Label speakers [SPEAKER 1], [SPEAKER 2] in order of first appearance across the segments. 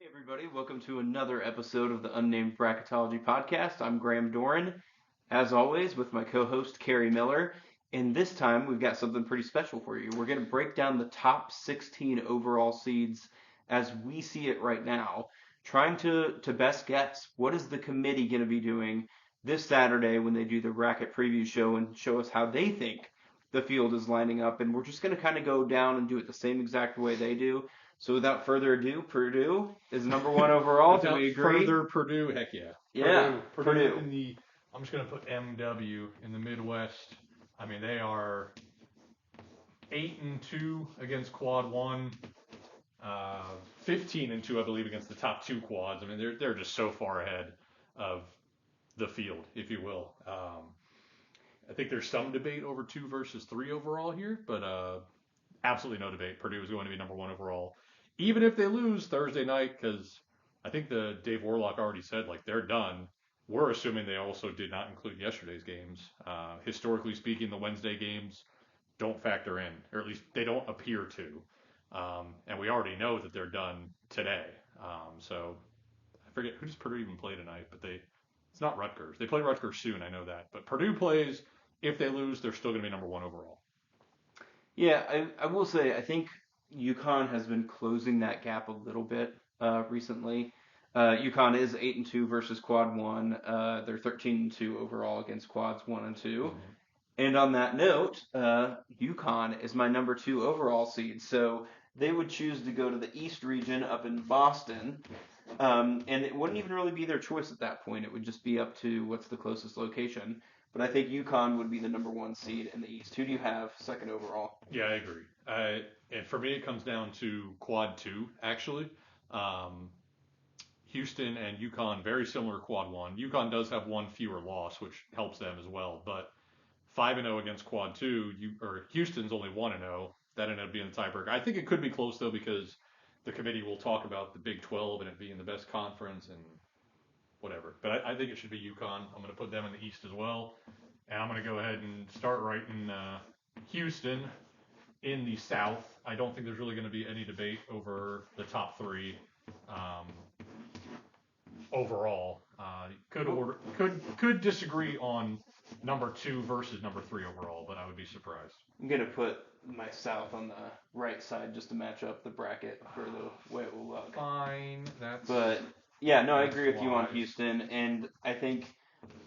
[SPEAKER 1] Hey everybody, welcome to another episode of the Unnamed Bracketology Podcast. I'm Graham Doran, as always, with my co-host Kerry Miller. And this time we've got something pretty special for you. We're going to break down the top 16 overall seeds as we see it right now, trying to best guess what is the committee going to be doing this Saturday when they do the bracket preview show and show us how they think the field is lining up. And we're just going to kind of go down and do it the same exact way they do. So without further ado, Purdue is number one overall. Do
[SPEAKER 2] Without
[SPEAKER 1] we agree?
[SPEAKER 2] further Purdue, heck yeah.
[SPEAKER 1] Yeah,
[SPEAKER 2] Purdue
[SPEAKER 1] Purdue.
[SPEAKER 2] in the. I'm just gonna put MW in the Midwest. I mean, they are 8-2 against Quad One, 15-2, I believe, against the top two quads. I mean, they're just so far ahead of the field, if you will. I think there's some debate over 2 versus 3 overall here, but absolutely no debate. Purdue is going to be number one overall, even if they lose Thursday night, because I think the Dave Warlock already said like they're done. We're assuming they also did not include yesterday's games. Historically speaking, the Wednesday games don't factor in, or at least they don't appear to. And we already know that they're done today. So I forget who does Purdue even play tonight, but it's not Rutgers. They play Rutgers soon, I know that. But Purdue plays. If they lose, they're still going to be number one overall.
[SPEAKER 1] Yeah, I will say I think UConn has been closing that gap a little bit recently. UConn is 8-2 versus Quad One. They're 13-2 overall against Quads One and 2.
[SPEAKER 2] Mm-hmm.
[SPEAKER 1] And on that note, UConn is my number 2 overall seed. So they would choose to go to the East region up in Boston. And it wouldn't even really be their choice at that point. It would just be up to what's the closest location. But I think UConn would be the number 1 seed in the East. Who do you have second overall?
[SPEAKER 2] Yeah, I agree. And for me, it comes down to quad two, actually. Um, Houston and UConn, very similar quad one. UConn does have one fewer loss, which helps them as well. But 5-0 against quad two, or Houston's only 1-0. That ended up being the tiebreaker. I think it could be close, though, because the committee will talk about the Big 12 and it being the best conference and whatever. But I think it should be UConn. I'm going to put them in the East as well. And I'm going to go ahead and start writing Houston in the South. I don't think there's really going to be any debate over the top three um, overall. Could disagree on number 2 versus number 3 overall, but I would be surprised.
[SPEAKER 1] I'm gonna put my South on the right side just to match up the bracket for the way it will look.
[SPEAKER 2] Fine, that's.
[SPEAKER 1] But yeah, no, I agree with you on
[SPEAKER 2] wise.
[SPEAKER 1] Houston, and I think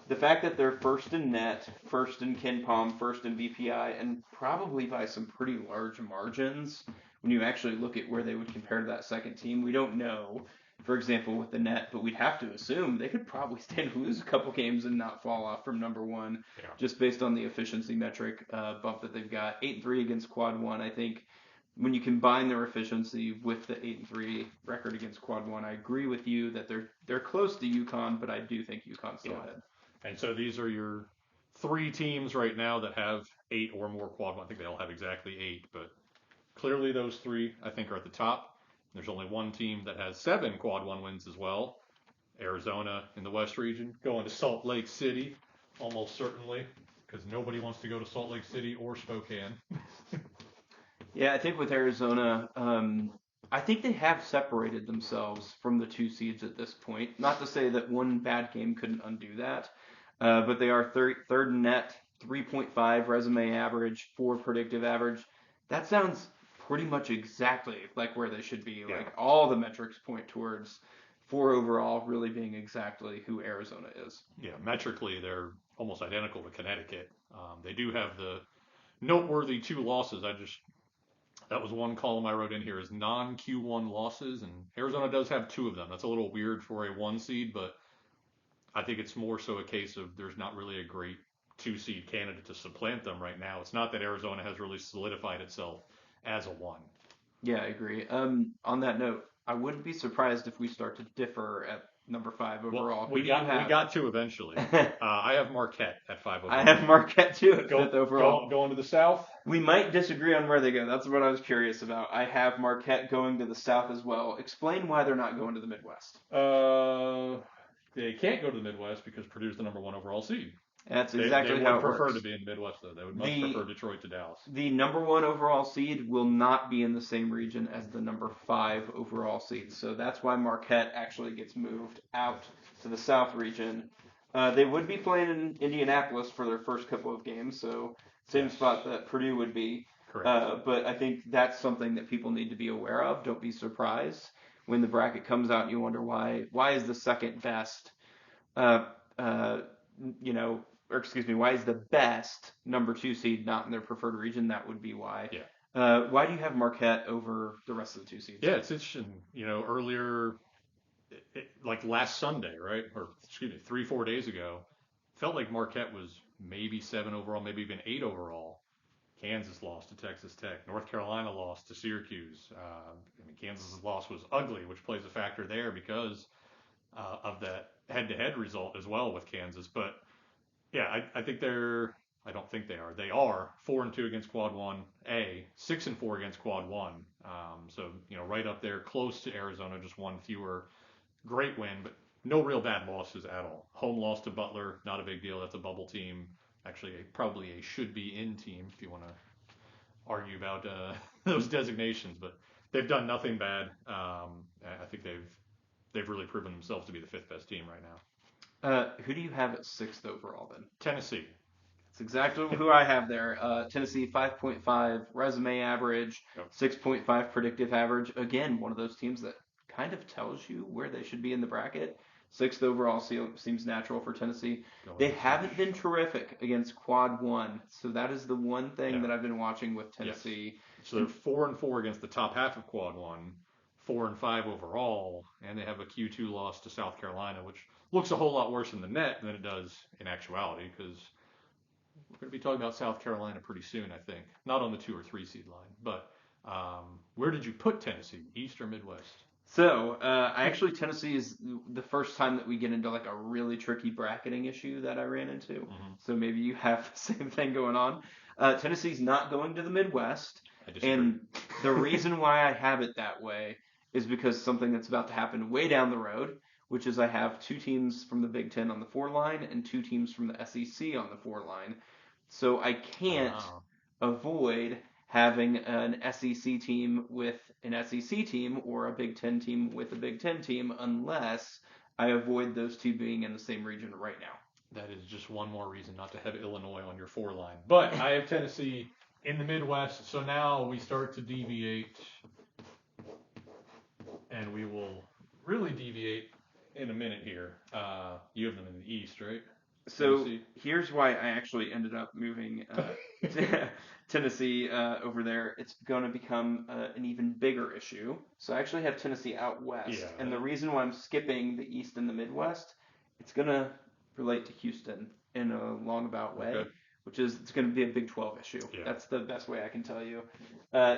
[SPEAKER 1] the fact that they're first in net, first in KenPom, first in BPI, and probably by some pretty large margins when you actually look at where they would compare to that second team. We don't know, for example, with the net, but we'd have to assume they could probably stand to lose a couple games and not fall off from number 1,
[SPEAKER 2] Yeah.
[SPEAKER 1] just based on the efficiency metric bump that they've got. 8-3 against Quad 1, I think. When you combine their efficiency with the 8-3 record against Quad One, I agree with you that they're close to UConn, but I do think UConn's still ahead.
[SPEAKER 2] And so these are your 3 teams right now that have 8 or more quad one. I think they all have exactly 8, but clearly those 3 I think are at the top. There's only one team that has 7 quad one wins as well. Arizona in the West region, going to Salt Lake City, almost certainly, because nobody wants to go to Salt Lake City or Spokane.
[SPEAKER 1] Yeah, I think with Arizona, I think they have separated themselves from the 2 seeds at this point. Not to say that one bad game couldn't undo that, but they are third in net, 3.5 resume average, 4 predictive average. That sounds pretty much exactly like where they should be.
[SPEAKER 2] Yeah.
[SPEAKER 1] Like all the metrics point towards 4 overall really being exactly who Arizona is.
[SPEAKER 2] Yeah, metrically they're almost identical to Connecticut. They do have the noteworthy 2 losses. That was one column I wrote in here is non-Q1 losses, and Arizona does have 2 of them. That's a little weird for a 1 seed, but I think it's more so a case of there's not really a great 2 seed candidate to supplant them right now. It's not that Arizona has really solidified itself as a 1.
[SPEAKER 1] Yeah, I agree. On that note, I wouldn't be surprised if we start to differ at number 5 overall.
[SPEAKER 2] Well, we got to eventually. I have Marquette at 5 overall.
[SPEAKER 1] I have Marquette too at 5th overall.
[SPEAKER 2] Going to the South.
[SPEAKER 1] We might disagree on where they go. That's what I was curious about. I have Marquette going to the South as well. Explain why they're not going to the Midwest.
[SPEAKER 2] They can't go to the Midwest because Purdue's the number 1 overall seed.
[SPEAKER 1] That's
[SPEAKER 2] They
[SPEAKER 1] exactly how
[SPEAKER 2] would
[SPEAKER 1] it
[SPEAKER 2] prefer
[SPEAKER 1] works.
[SPEAKER 2] to be in the Midwest, though. They would much
[SPEAKER 1] The
[SPEAKER 2] prefer Detroit to Dallas.
[SPEAKER 1] the number one overall seed will not be in the same region as the number five overall seed. So that's why Marquette actually gets moved out to the South region. They would be playing in Indianapolis for their first couple of games, so same
[SPEAKER 2] Yes,
[SPEAKER 1] spot that Purdue would be.
[SPEAKER 2] correct.
[SPEAKER 1] But I think that's something that people need to be aware of. Don't be surprised when the bracket comes out and you wonder why is the second best uh, uh, you know, or excuse me, why is the best number two seed not in their preferred region? That would be why.
[SPEAKER 2] Yeah.
[SPEAKER 1] Why do you have Marquette over the rest of the two seeds?
[SPEAKER 2] Yeah, it's interesting. Earlier, like last Sunday, right? Or excuse me, 3, 4 days ago, felt like Marquette was maybe 7 overall, maybe even 8 overall. Kansas lost to Texas Tech. North Carolina lost to Syracuse. Kansas's loss was ugly, which plays a factor there because of that head-to-head result as well with Kansas. But yeah, I think they're. I don't think they are. They are 4-2 against Quad One A, 6-4 against Quad One. So right up there, close to Arizona, just one fewer. Great win, but no real bad losses at all. Home loss to Butler, not a big deal. That's a bubble team. Actually, probably a should-be-in team if you want to argue about those designations. But they've done nothing bad. I think they've really proven themselves to be the fifth best team right now.
[SPEAKER 1] Who do you have at sixth overall then?
[SPEAKER 2] Tennessee.
[SPEAKER 1] It's exactly who I have there. Tennessee 5.5 resume average,
[SPEAKER 2] Yep.
[SPEAKER 1] 6.5 predictive average. Again, one of those teams that kind of tells you where they should be in the bracket. Sixth overall seems natural for Tennessee. They haven't been terrific against Quad One, so that is the one thing that I've been watching with Tennessee.
[SPEAKER 2] Yes. So they're 4-4 against the top half of Quad One, 4-5 overall, and they have a Q2 loss to South Carolina, which looks a whole lot worse in the net than it does in actuality because we're going to be talking about South Carolina pretty soon, I think. Not on the 2 or 3 seed line, but where did you put Tennessee, East or Midwest?
[SPEAKER 1] So, Tennessee is the first time that we get into like a really tricky bracketing issue that I ran into.
[SPEAKER 2] Mm-hmm.
[SPEAKER 1] So maybe you have the same thing going on. Tennessee's not going to the Midwest.
[SPEAKER 2] I disagree.
[SPEAKER 1] And the reason why I have it that way is because something that's about to happen way down the road, which is I have two teams from the Big Ten on the 4 line and two teams from the SEC on the 4 line. So I can't avoid having an SEC team with an SEC team or a Big Ten team with a Big Ten team unless I avoid those two being in the same region right now.
[SPEAKER 2] That is just one more reason not to have Illinois on your 4 line. But I have Tennessee in the Midwest, so now we start to deviate, and we will really deviate in a minute here. You have them in the East, right?
[SPEAKER 1] So
[SPEAKER 2] Tennessee.
[SPEAKER 1] Here's why I actually ended up moving Tennessee over there. It's going to become an even bigger issue. So I actually have Tennessee out west.
[SPEAKER 2] Yeah.
[SPEAKER 1] And the reason why I'm skipping the East and the Midwest, it's going to relate to Houston in a long-about way,
[SPEAKER 2] Okay.
[SPEAKER 1] which is it's going to be a Big 12 issue.
[SPEAKER 2] Yeah.
[SPEAKER 1] That's the best way I can tell you.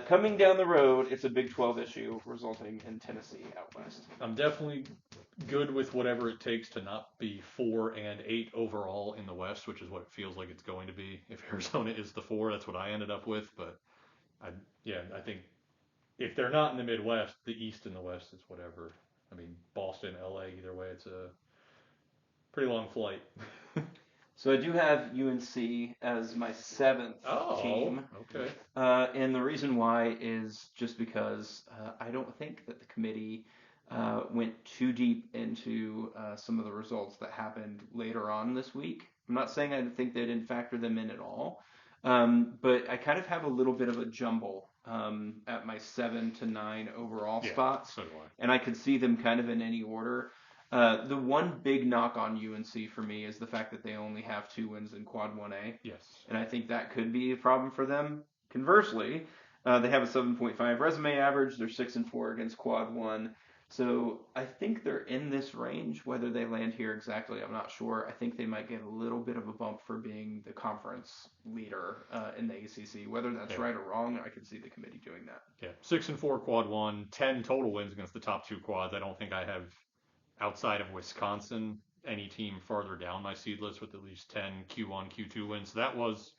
[SPEAKER 1] Coming down the road, it's a Big 12 issue resulting in Tennessee out west.
[SPEAKER 2] I'm definitely good with whatever it takes to not be 4 and 8 overall in the West, which is what it feels like it's going to be. If Arizona is the 4, that's what I ended up with. But I think if they're not in the Midwest, the East and the West is whatever. I mean, Boston, LA, either way, it's a pretty long flight.
[SPEAKER 1] So I do have UNC as my 7th team.
[SPEAKER 2] Okay.
[SPEAKER 1] And the reason why is just because I don't think that the committee went too deep into some of the results that happened later on this week. I'm not saying I think they didn't factor them in at all, but I kind of have a little bit of a jumble at my 7 to 9 overall spots.
[SPEAKER 2] So do I.
[SPEAKER 1] And I could see them kind of in any order. The one big knock on UNC for me is the fact that they only have 2 wins in Quad 1A.
[SPEAKER 2] Yes.
[SPEAKER 1] And I think that could be a problem for them. Conversely, they have a 7.5 resume average. They're 6-4 against Quad 1. So I think they're in this range. Whether they land here exactly, I'm not sure. I think they might get a little bit of a bump for being the conference leader in the ACC. Whether that's right or wrong, I could see the committee doing that.
[SPEAKER 2] Yeah, 6-4 Quad 1, 10 total wins against the top 2 quads. I don't think I have, outside of Wisconsin, any team farther down my seed list with at least 10 Q1, Q2 wins. So that was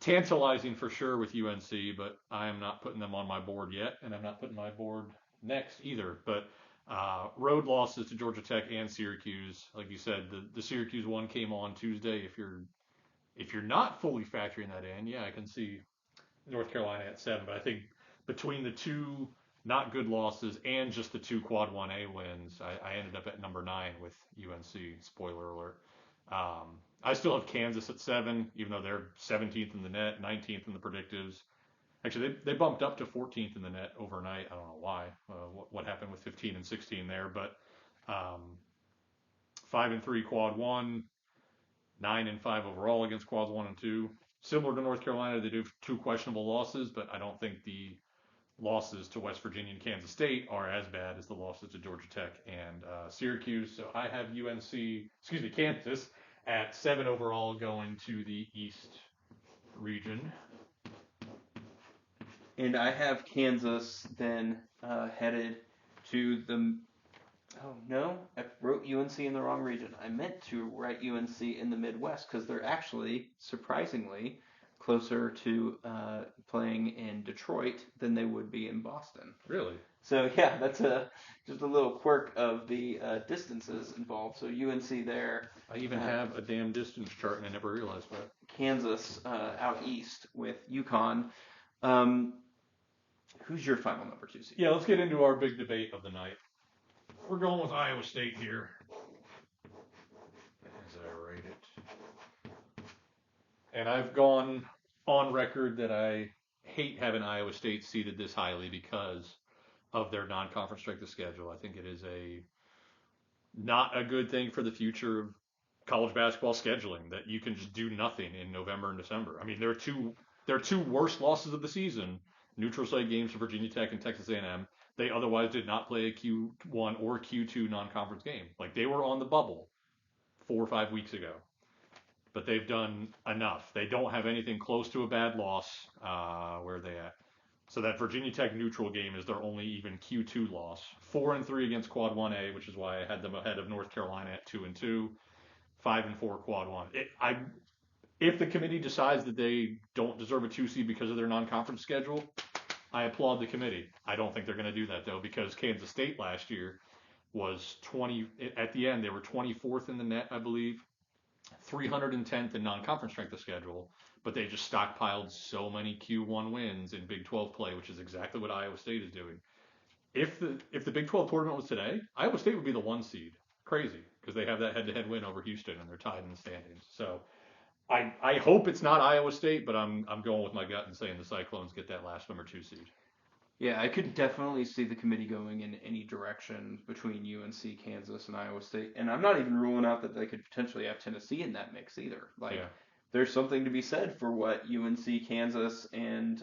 [SPEAKER 2] tantalizing for sure with UNC, but I am not putting them on my board yet, and I'm not putting my board next either. But Road losses to Georgia Tech and Syracuse. Like you said, the Syracuse one came on Tuesday. If you're not fully factoring that in, yeah, I can see North Carolina at 7. But I think between the two not good losses and just the two quad 1A wins, I ended up at number 9 with UNC. Spoiler alert. I still have Kansas at 7, even though they're 17th in the net, 19th in the predictives. Actually, they bumped up to 14th in the net overnight. I don't know why. What happened with 15 and 16 there, but 5-3 quad 1, 9-5 overall against quads 1 and 2. Similar to North Carolina, they do have 2 questionable losses, but I don't think the losses to West Virginia and Kansas State are as bad as the losses to Georgia Tech and Syracuse. So I have Kansas at 7 overall, going to the East region.
[SPEAKER 1] And I have Kansas then headed to the. Oh no, I wrote UNC in the wrong region. I meant to write UNC in the Midwest because they're actually surprisingly closer to playing in Detroit than they would be in Boston.
[SPEAKER 2] Really?
[SPEAKER 1] So yeah, that's just a little quirk of the distances involved. So UNC there.
[SPEAKER 2] I even have a damn distance chart and I never realized that.
[SPEAKER 1] Kansas out east with UConn. Who's your final number 2 seed?
[SPEAKER 2] Yeah, let's get into our big debate of the night. We're going with Iowa State here. As I write it. And I've gone on record that I hate having Iowa State seated this highly because of their non-conference strength of schedule. I think it is not a good thing for the future of college basketball scheduling that you can just do nothing in November and December. I mean, there are two worst losses of the season, neutral site games for Virginia Tech and Texas A&M. They otherwise did not play a Q1 or Q2 non-conference game. Like, they were on the bubble 4 or 5 weeks ago. But they've done enough. They don't have anything close to a bad loss. Where are they at? So that Virginia Tech neutral game is their only even Q2 loss. 4-3 against Quad 1A, which is why I had them ahead of North Carolina at 2-2. 5-4 Quad 1. If the committee decides that they don't deserve a 2 seed because of their non-conference schedule, I applaud the committee. I don't think they're going to do that, though, because Kansas State last year was at the end, they were 24th in the net, I believe, 310th in non-conference strength of schedule, but they just stockpiled so many Q1 wins in Big 12 play, which is exactly what Iowa State is doing. If the Big 12 tournament was today, Iowa State would be the 1 seed. Crazy, because they have that head-to-head win over Houston and they're tied in the standings. So I hope it's not Iowa State, but I'm going with my gut and saying the Cyclones get that last number 2 seed.
[SPEAKER 1] Yeah, I could definitely see the committee going in any direction between UNC, Kansas, and Iowa State. And I'm not even ruling out that they could potentially have Tennessee in that mix either. There's something to be said for what UNC, Kansas, and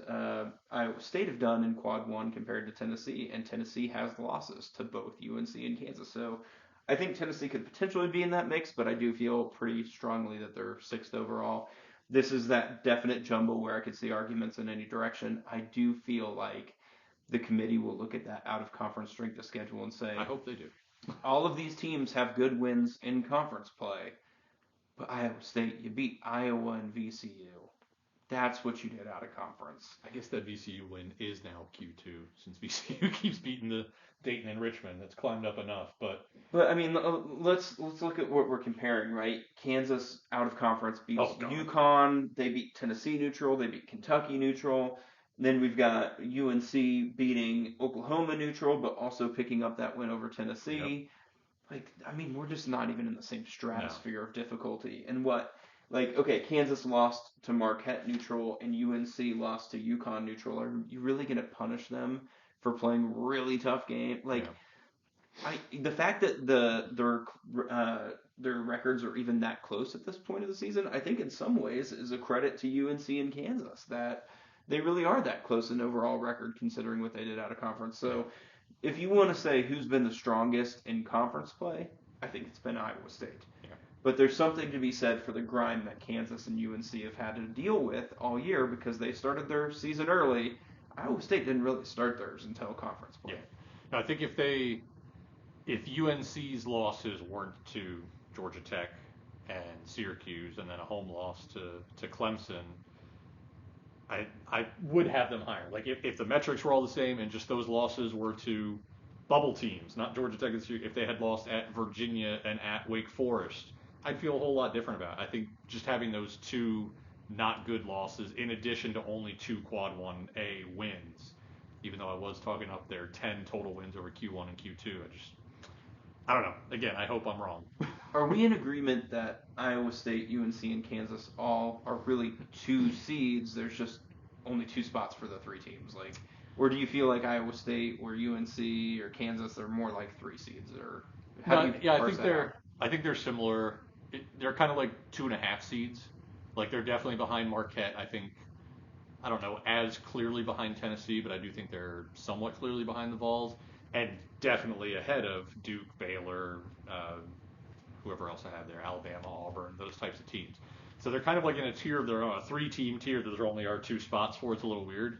[SPEAKER 1] Iowa State have done in Quad 1 compared to Tennessee. And Tennessee has losses to both UNC and Kansas. So I think Tennessee could potentially be in that mix, but I do feel pretty strongly that they're 6th overall. This is that definite jumble where I could see arguments in any direction. I do feel like the committee will look at that out of conference strength of schedule and say,
[SPEAKER 2] I hope they do.
[SPEAKER 1] All of these teams have good wins in conference play, but Iowa State, you beat Iowa and VCU. That's what you did out of conference.
[SPEAKER 2] I guess that VCU win is now Q2 since VCU keeps beating the Dayton and Richmond. That's climbed up enough, but
[SPEAKER 1] I mean, let's look at what we're comparing, right? Kansas out of conference beats UConn. They beat Tennessee neutral. They beat Kentucky neutral. Then we've got UNC beating Oklahoma neutral, but also picking up that win over Tennessee. Yep. We're just not even in the same stratosphere of difficulty. And Kansas lost to Marquette neutral and UNC lost to UConn neutral. Are you really going to punish them for playing really tough game? The fact that their records are even that close at this point of the season, I think in some ways is a credit to UNC and Kansas that they really are that close in overall record considering what they did out of conference. So if you want to say who's been the strongest in conference play, I think it's been Iowa State. Yeah. But there's something to be said for the grind that Kansas and UNC have had to deal with all year because they started their season early. Iowa State didn't really start theirs until conference play.
[SPEAKER 2] Yeah. I think if UNC's losses weren't to Georgia Tech and Syracuse and then a home loss to Clemson, I would have them higher. Like if the metrics were all the same and just those losses were to bubble teams, not Georgia Tech, if they had lost at Virginia and at Wake Forest, I'd feel a whole lot different about it. I think just having those two not good losses, in addition to only two Quad 1A wins, even though I was talking up there 10 total wins over Q1 and Q2, I don't know. Again, I hope I'm wrong.
[SPEAKER 1] Are we in agreement that Iowa State, UNC, and Kansas all are really 2 seeds? There's just only 2 spots for the 3 teams, like, or do you feel like Iowa State or UNC or Kansas are more like 3 seeds, or how do you
[SPEAKER 2] Yeah,
[SPEAKER 1] parse that out?
[SPEAKER 2] I think they're similar. They're kind of like 2.5 seeds. Like they're definitely behind Marquette. I don't know as clearly behind Tennessee, but I do think they're somewhat clearly behind the Vols, and definitely ahead of Duke, Baylor, whoever else I have there, Alabama, Auburn, those types of teams. So they're kind of like in a tier of their own, a 3-team tier that there only are 2 spots for. It's a little weird.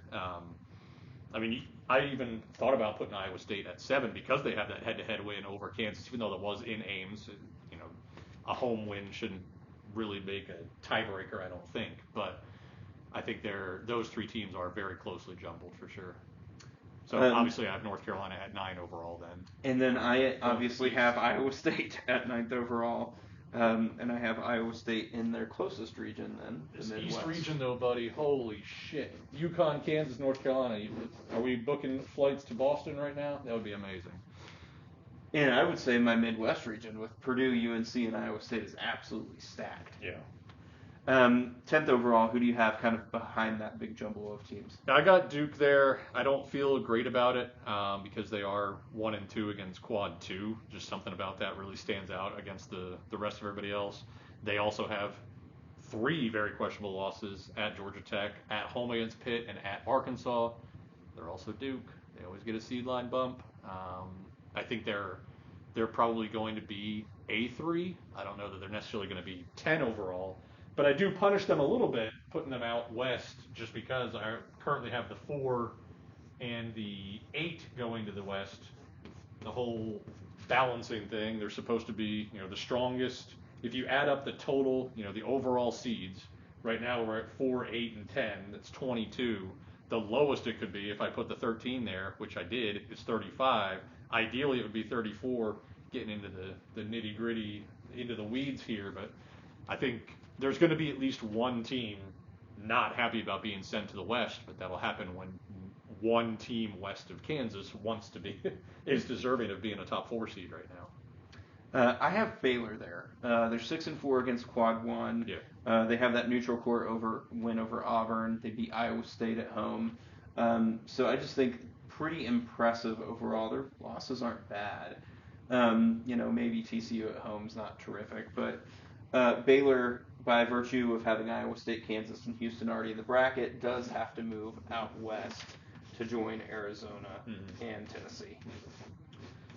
[SPEAKER 2] I mean, I even thought about putting Iowa State at 7 because they have that head-to-head win over Kansas, even though that was in Ames. You know, a home win shouldn't really make a tiebreaker, I don't think. But I think those 3 teams are very closely jumbled for sure. So obviously I have North Carolina at 9 overall then.
[SPEAKER 1] And then I obviously have Iowa State at 9th overall. And I have Iowa State in their closest region then, the
[SPEAKER 2] This
[SPEAKER 1] Midwest.
[SPEAKER 2] East region though, buddy, holy shit. Yukon, Kansas, North Carolina. Are we booking flights to Boston right now? That would be amazing.
[SPEAKER 1] And I would say my Midwest region with Purdue, UNC, and Iowa State is absolutely stacked.
[SPEAKER 2] Yeah.
[SPEAKER 1] 10th overall, who do you have kind of behind that big jumble of teams?
[SPEAKER 2] I got Duke there. I don't feel great about it because they are 1 and 2 against Quad 2. Just something about that really stands out against the rest of everybody else. They also have 3 very questionable losses at Georgia Tech, at home against Pitt, and at Arkansas. They're also Duke. They always get a seed line bump. I think they're probably going to be A3. I don't know that they're necessarily going to be 10 overall. But I do punish them a little bit, putting them out west, just because I currently have the 4 and the 8 going to the west. The whole balancing thing, they're supposed to be, the strongest. If you add up the total, the overall seeds, right now we're at 4, 8, and 10. That's 22. The lowest it could be, if I put the 13 there, which I did, is 35. Ideally, it would be 34, getting into the nitty gritty, into the weeds here. But I think there's going to be at least one team not happy about being sent to the West, but that'll happen when one team west of Kansas is deserving of being a top 4 seed right now.
[SPEAKER 1] I have Baylor there. They're 6-4 against Quad 1.
[SPEAKER 2] Yeah.
[SPEAKER 1] They have that neutral court win over Auburn. They beat Iowa State at home. So I just think pretty impressive overall. Their losses aren't bad. Maybe TCU at home is not terrific, but Baylor, by virtue of having Iowa State, Kansas, and Houston already in the bracket, does have to move out west to join Arizona and Tennessee.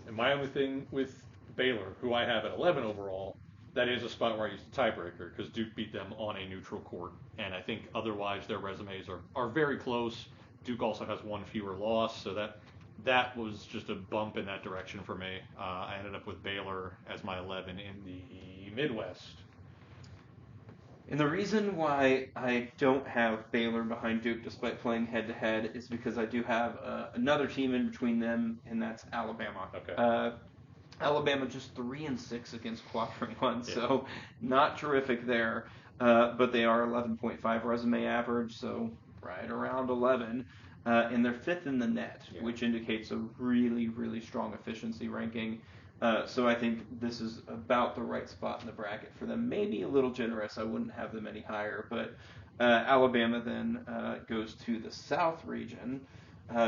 [SPEAKER 2] And my only thing with Baylor, who I have at 11 overall, that is a spot where I used the tiebreaker because Duke beat them on a neutral court. And I think otherwise their resumes are very close. Duke also has 1 fewer loss, so that was just a bump in that direction for me. I ended up with Baylor as my 11 in the Midwest.
[SPEAKER 1] And the reason why I don't have Baylor behind Duke despite playing head-to-head is because I do have another team in between them, and that's Alabama.
[SPEAKER 2] Okay.
[SPEAKER 1] Alabama just 3-6 against Quadrant 1, so not terrific there. But they are 11.5 resume average, so right around 11. And they're 5th in the net, which indicates a really, really strong efficiency ranking. So I think this is about the right spot in the bracket for them. Maybe a little generous. I wouldn't have them any higher. But Alabama then goes to the South region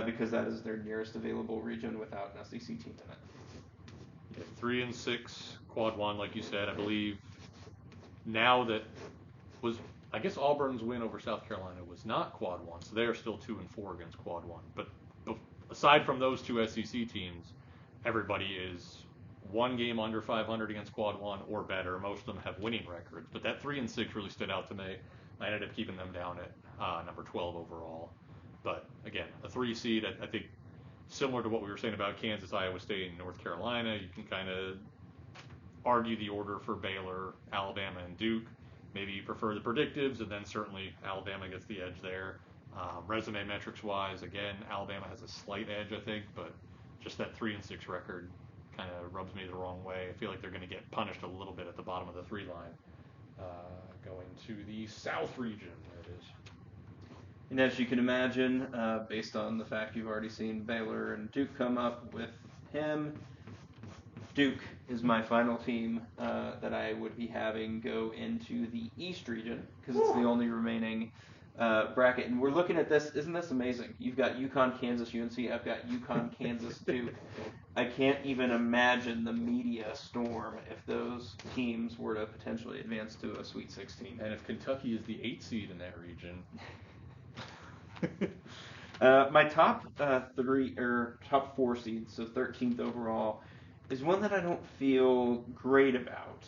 [SPEAKER 1] because that is their nearest available region without an SEC team in it.
[SPEAKER 2] 3-6, Quad 1, like you said. I believe now that I guess Auburn's win over South Carolina was not Quad 1, so they are still 2-4 against Quad 1. But aside from those 2 SEC teams, everybody is 1 game under 500 against Quad 1 or better. Most of them have winning records. But that 3-6 really stood out to me. I ended up keeping them down at number 12 overall. But again, a 3 seed, I think, similar to what we were saying about Kansas, Iowa State, and North Carolina, you can kind of argue the order for Baylor, Alabama, and Duke. Maybe you prefer the predictives, and then certainly Alabama gets the edge there. Resume metrics-wise, again, Alabama has a slight edge, I think, but just that 3-6 record kind of rubs me the wrong way. I feel like they're going to get punished a little bit at the bottom of the 3 line. Going to the South region, that is.
[SPEAKER 1] And as you can imagine, based on the fact you've already seen Baylor and Duke come up with him, Duke is my final team that I would be having go into the East region because it's the only remaining bracket. And we're looking at this. Isn't this amazing? You've got UConn, Kansas, UNC. I've got UConn, Kansas, Duke. I can't even imagine the media storm if those teams were to potentially advance to a Sweet 16.
[SPEAKER 2] And if Kentucky is the 8th seed in that region.
[SPEAKER 1] My top top 4 seeds, so 13th overall, is one that I don't feel great about,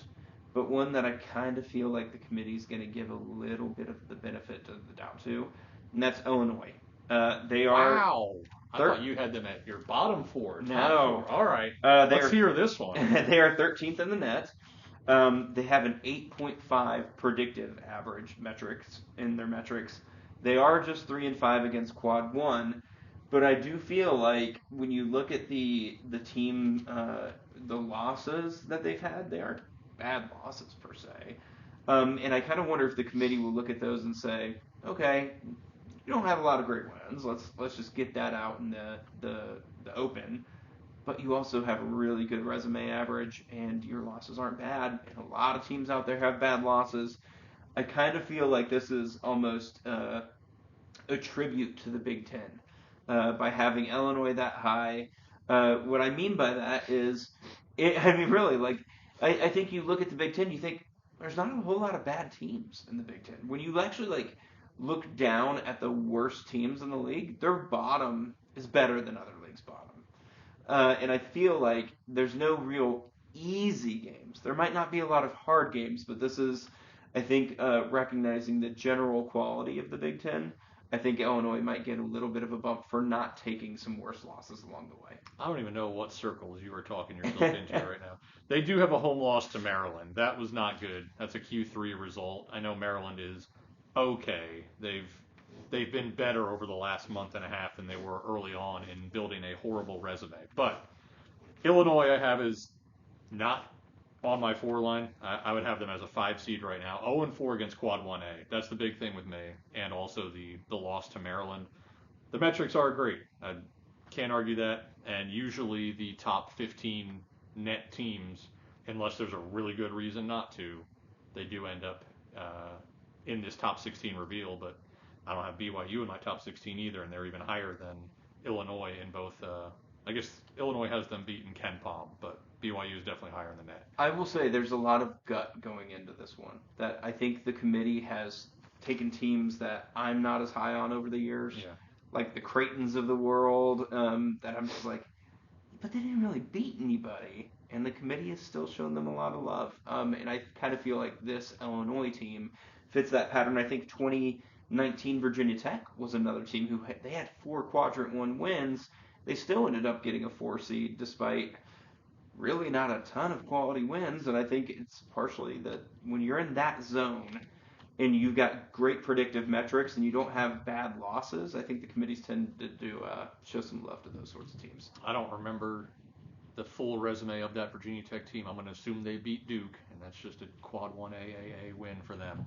[SPEAKER 1] but one that I kind of feel like the committee's going to give a little bit of the benefit of the doubt to, and that's Illinois. They are.
[SPEAKER 2] Wow. I thought you had them at your bottom 4.
[SPEAKER 1] No.
[SPEAKER 2] 4. All right. Let's hear this one.
[SPEAKER 1] They are 13th in the net. They have an 8.5 predictive average metrics in their metrics. They are just 3-5 against quad 1, but I do feel like when you look at the team, the losses that they've had, they aren't bad losses per se. And I kind of wonder if the committee will look at those and say, okay, you don't have a lot of great wins. Let's just get that out in the open. But you also have a really good resume average, and your losses aren't bad. And a lot of teams out there have bad losses. I kind of feel like this is almost a tribute to the Big Ten by having Illinois that high. What I mean by that is, I mean, really, like, I think you look at the Big Ten, you think there's not a whole lot of bad teams in the Big Ten. When you actually, like, look down at the worst teams in the league, their bottom is better than other leagues' bottom. And I feel like there's no real easy games. There might not be a lot of hard games, but this is, I think, recognizing the general quality of the Big Ten. I think Illinois might get a little bit of a bump for not taking some worse losses along the way.
[SPEAKER 2] I don't even know what circles you are talking yourself into right now. They do have a home loss to Maryland. That was not good. That's a Q3 result. I know Maryland is okay. They've been better over the last month and a half than they were early on in building a horrible resume. But Illinois I have is not on my 4 line. I would have them as a 5 seed right now. 0-4 against Quad 1A. That's the big thing with me. And also the loss to Maryland. The metrics are great. I can't argue that. And usually the top 15 net teams, unless there's a really good reason not to, they do end up in this top 16 reveal. But I don't have BYU in my top 16 either, and they're even higher than Illinois in both. I guess Illinois has them beaten Ken Palm, but BYU is definitely higher in the net.
[SPEAKER 1] I will say there's a lot of gut going into this one. That I think the committee has taken teams that I'm not as high on over the years, like the Creightons of the world, that I'm just like, but they didn't really beat anybody, and the committee has still shown them a lot of love. And I kind of feel like this Illinois team fits that pattern. I think 2019 Virginia Tech was another team who they had 4 quadrant 1 wins. They still ended up getting a 4 seed despite really not a ton of quality wins. And I think it's partially that when you're in that zone and you've got great predictive metrics and you don't have bad losses, I think the committees tend to show some love to those sorts of teams.
[SPEAKER 2] I don't remember the full resume of that Virginia Tech team. I'm going to assume they beat Duke, and that's just a quad 1 AAA win for them.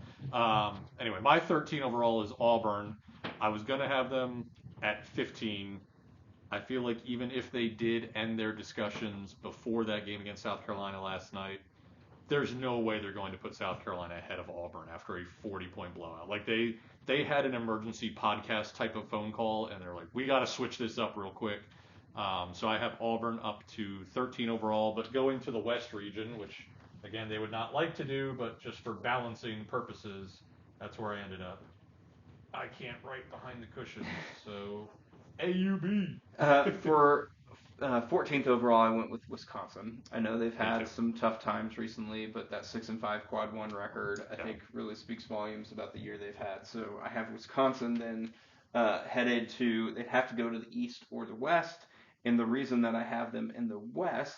[SPEAKER 2] Anyway, my 13 overall is Auburn. I was going to have them at 15. I feel like even if they did end their discussions before that game against South Carolina last night, there's no way they're going to put South Carolina ahead of Auburn after a 40-point blowout. Like they had an emergency podcast type of phone call, and they're like, we got to switch this up real quick. So I have Auburn up to 13 overall, but going to the West region, which again they would not like to do, but just for balancing purposes, that's where I ended up. I can't write behind the cushion, so AUB.
[SPEAKER 1] For 14th overall, I went with Wisconsin. I know they've had some tough times recently, but that 6-5 quad 1 record, I think, really speaks volumes about the year they've had. So I have Wisconsin then headed to, they'd have to go to the East or the West. And the reason that I have them in the West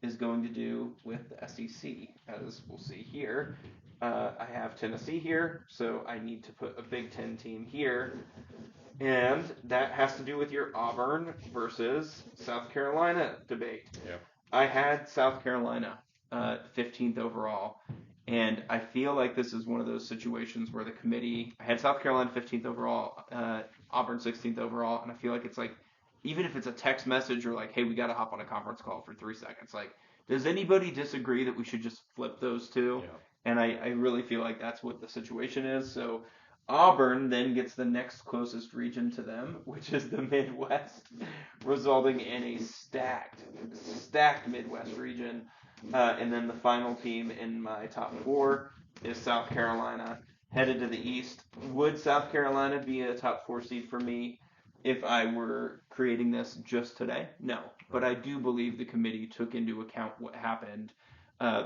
[SPEAKER 1] is going to do with the SEC, as we'll see here. I have Tennessee here, so I need to put a Big Ten team here. And that has to do with your Auburn versus South Carolina debate.
[SPEAKER 2] Yeah.
[SPEAKER 1] I had South Carolina 15th overall, and I feel like this is one of those situations where the committee. I had South Carolina 15th overall, Auburn 16th overall, and I feel like it's like, even if it's a text message or like, hey, we got to hop on a conference call for 3 seconds, like, does anybody disagree that we should just flip those two?
[SPEAKER 2] Yeah.
[SPEAKER 1] And I really feel like that's what the situation is. So Auburn then gets the next closest region to them, which is the Midwest, resulting in a stacked Midwest region. And then the final team in my top four is South Carolina, headed to the East. Would South Carolina be a top four seed for me if I were creating this just today? No. But I do believe the committee took into account what happened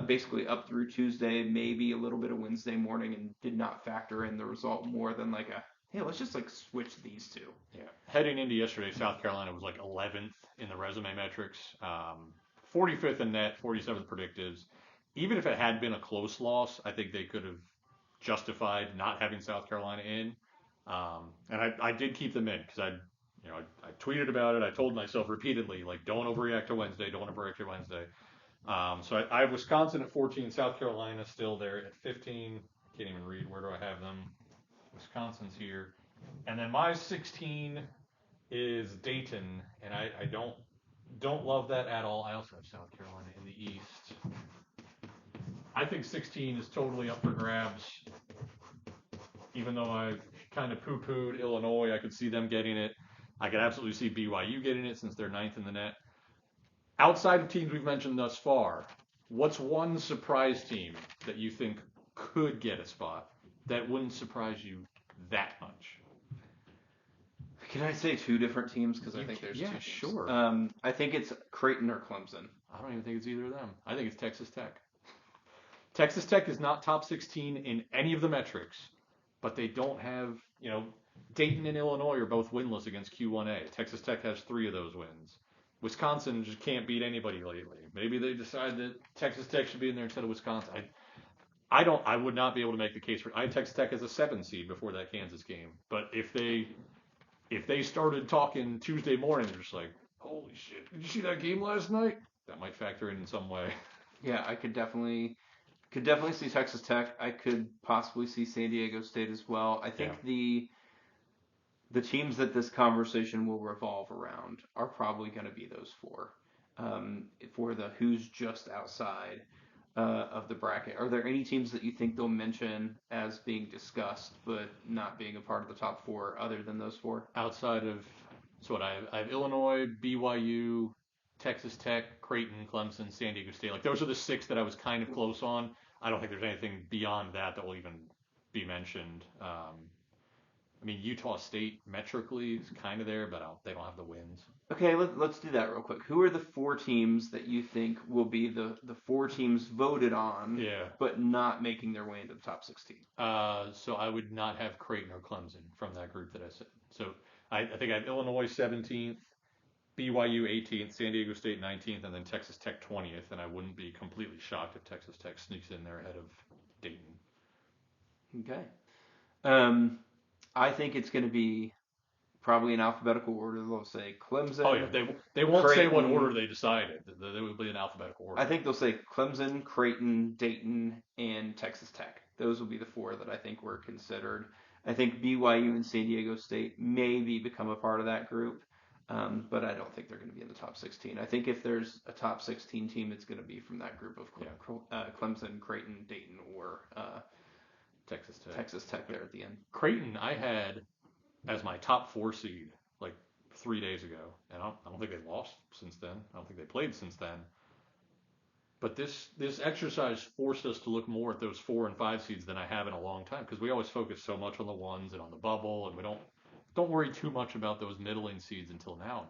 [SPEAKER 1] basically up through Tuesday, maybe a little bit of Wednesday morning, and did not factor in the result more than like a, hey, let's just like switch these two.
[SPEAKER 2] Yeah. Heading into yesterday, South Carolina was like 11th in the resume metrics, 45th in net, 47th predictives. Even if it had been a close loss, I think they could have justified not having South Carolina in. And I did keep them in because I tweeted about it. I told myself repeatedly, like, don't overreact to Wednesday, don't overreact to Wednesday. So I have Wisconsin at 14, South Carolina still there at 15. Can't even read. Where do I have them? Wisconsin's here. And then my 16 is Dayton, and I don't love that at all. I also have South Carolina in the East. I think 16 is totally up for grabs. Even though I kind of poo-pooed Illinois, I could see them getting it. I could absolutely see BYU getting it since they're ninth in the net. Outside of teams we've mentioned thus far, what's one surprise team that you think could get a spot that wouldn't surprise you that much?
[SPEAKER 1] Can I say two different teams? Because I think there's two teams.
[SPEAKER 2] Sure.
[SPEAKER 1] I think it's Creighton or Clemson.
[SPEAKER 2] I don't even think it's either of them. I think it's Texas Tech. Texas Tech is not top 16 in any of the metrics, but they don't have, Dayton and Illinois are both winless against Q1A. Texas Tech has 3 of those wins. Wisconsin just can't beat anybody lately. Maybe they decide that Texas Tech should be in there instead of Wisconsin. I would not be able to make the case for. I had Texas Tech as a 7 seed before that Kansas game, but if they started talking Tuesday morning, they're just like, holy shit, did you see that game last night? That might factor in some way.
[SPEAKER 1] Yeah, I could definitely see Texas Tech. I could possibly see San Diego State as well. I think the teams that this conversation will revolve around are probably going to be those four. For the who's just outside of the bracket, are there any teams that you think they'll mention as being discussed but not being a part of the top four other than those four?
[SPEAKER 2] Outside of, so what I have Illinois, BYU, Texas Tech, Creighton, Clemson, San Diego State. Like those are the 6 that I was kind of close on. I don't think there's anything beyond that will even be mentioned. I mean, Utah State metrically is kind of there, but they don't have the wins.
[SPEAKER 1] Okay, let's do that real quick. Who are the 4 teams that you think will be the 4 teams voted on, but not making their way into the top 16?
[SPEAKER 2] So I would not have Creighton or Clemson from that group that I said. So I think I have Illinois 17th, BYU 18th, San Diego State 19th, and then Texas Tech 20th. And I wouldn't be completely shocked if Texas Tech sneaks in there ahead of Dayton.
[SPEAKER 1] Okay. I think it's going to be probably in alphabetical order. They'll say Clemson.
[SPEAKER 2] Oh yeah, they won't Creighton, say what order they decided. They will be in alphabetical order.
[SPEAKER 1] I think they'll say Clemson, Creighton, Dayton, and Texas Tech. Those will be the 4 that I think were considered. I think BYU and San Diego State maybe become a part of that group, but I don't think they're going to be in the top 16. I think if there's a top 16 team, it's going to be from that group of Clemson, Creighton, Dayton, or Texas Tech there at the end.
[SPEAKER 2] Creighton, I had as my top 4 seed like 3 days ago, and I don't think they've lost since then. I don't think they played since then. But this exercise forced us to look more at those 4 and 5 seeds than I have in a long time because we always focus so much on the ones and on the bubble, and we don't worry too much about those middling seeds until now.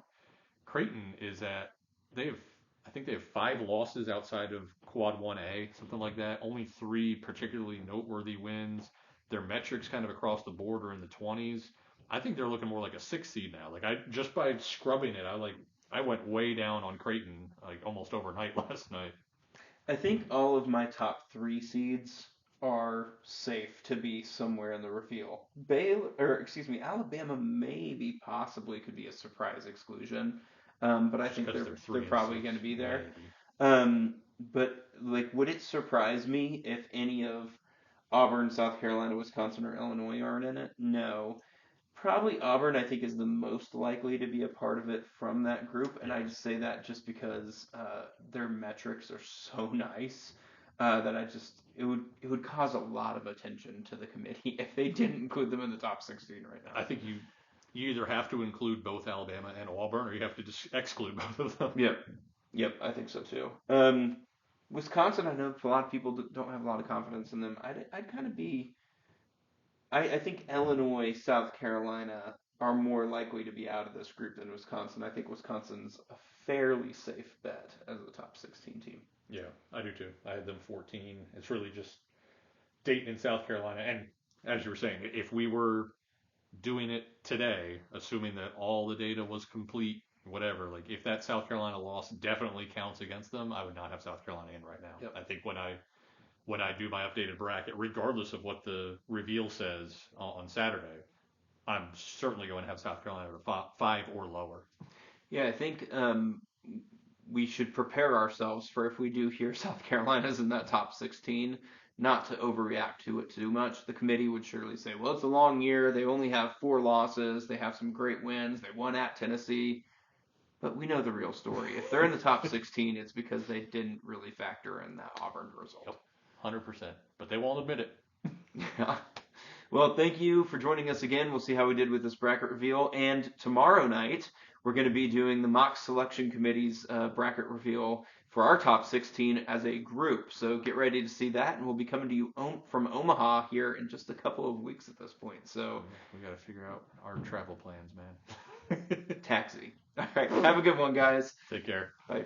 [SPEAKER 2] Creighton is I think they have 5 losses outside of Quad 1A, something like that. Only 3 particularly noteworthy wins. Their metrics kind of across the board are in the 20s. I think they're looking more like a 6 seed now. Like just by scrubbing it, I went way down on Creighton like almost overnight last night.
[SPEAKER 1] I think all of my top 3 seeds are safe to be somewhere in the reveal. Alabama maybe possibly could be a surprise exclusion, but I
[SPEAKER 2] Just
[SPEAKER 1] think
[SPEAKER 2] because
[SPEAKER 1] they're
[SPEAKER 2] they're
[SPEAKER 1] they're
[SPEAKER 2] three and
[SPEAKER 1] probably
[SPEAKER 2] six,
[SPEAKER 1] going to be there.
[SPEAKER 2] maybe.
[SPEAKER 1] Um, but like, would it surprise me if any of Auburn, South Carolina, Wisconsin, or Illinois aren't in it? No. Probably Auburn, I think, is the most likely to be a part of it from that group, and I
[SPEAKER 2] Yes.
[SPEAKER 1] just say that just because their metrics are so nice that it would cause a lot of attention to the committee if they didn't include them in the top 16 right
[SPEAKER 2] I
[SPEAKER 1] now.
[SPEAKER 2] think you either have to include both Alabama and Auburn, or you have to just exclude both of them.
[SPEAKER 1] Yep, yep, I think so too. Wisconsin, I know a lot of people don't have a lot of confidence in them. I'd kind of be I think Illinois, South Carolina are more likely to be out of this group than Wisconsin. I think Wisconsin's a fairly safe bet as a top 16 team.
[SPEAKER 2] Yeah, I do too. I had them 14. It's really just Dayton and South Carolina. And as you were saying, if we were doing it today, assuming that all the data was complete, whatever, like if that South Carolina loss definitely counts against them, I would not have South Carolina in right now.
[SPEAKER 1] Yep.
[SPEAKER 2] I think when I do my updated bracket, regardless of what the reveal says on Saturday, I'm certainly going to have South Carolina at five or lower.
[SPEAKER 1] Yeah, I think we should prepare ourselves for if we do hear South Carolina's in that top 16, not to overreact to it too much. The committee would surely say, well, it's a long year. They only have 4 losses. They have some great wins. They won at Tennessee. But we know the real story. If they're in the top 16, it's because they didn't really factor in that Auburn
[SPEAKER 2] Yep,
[SPEAKER 1] result.
[SPEAKER 2] 100%. But they won't admit it.
[SPEAKER 1] Yeah. Well, thank you for joining us again. We'll see how we did with this bracket reveal. And tomorrow night, we're going to be doing the mock selection committee's bracket reveal for our top 16 as a group. So get ready to see that. And we'll be coming to you from Omaha here in just a couple of weeks at this point. So
[SPEAKER 2] We got to figure out our travel plans, man.
[SPEAKER 1] taxi. All right. Have a good one, guys.
[SPEAKER 2] Take care.
[SPEAKER 1] Bye.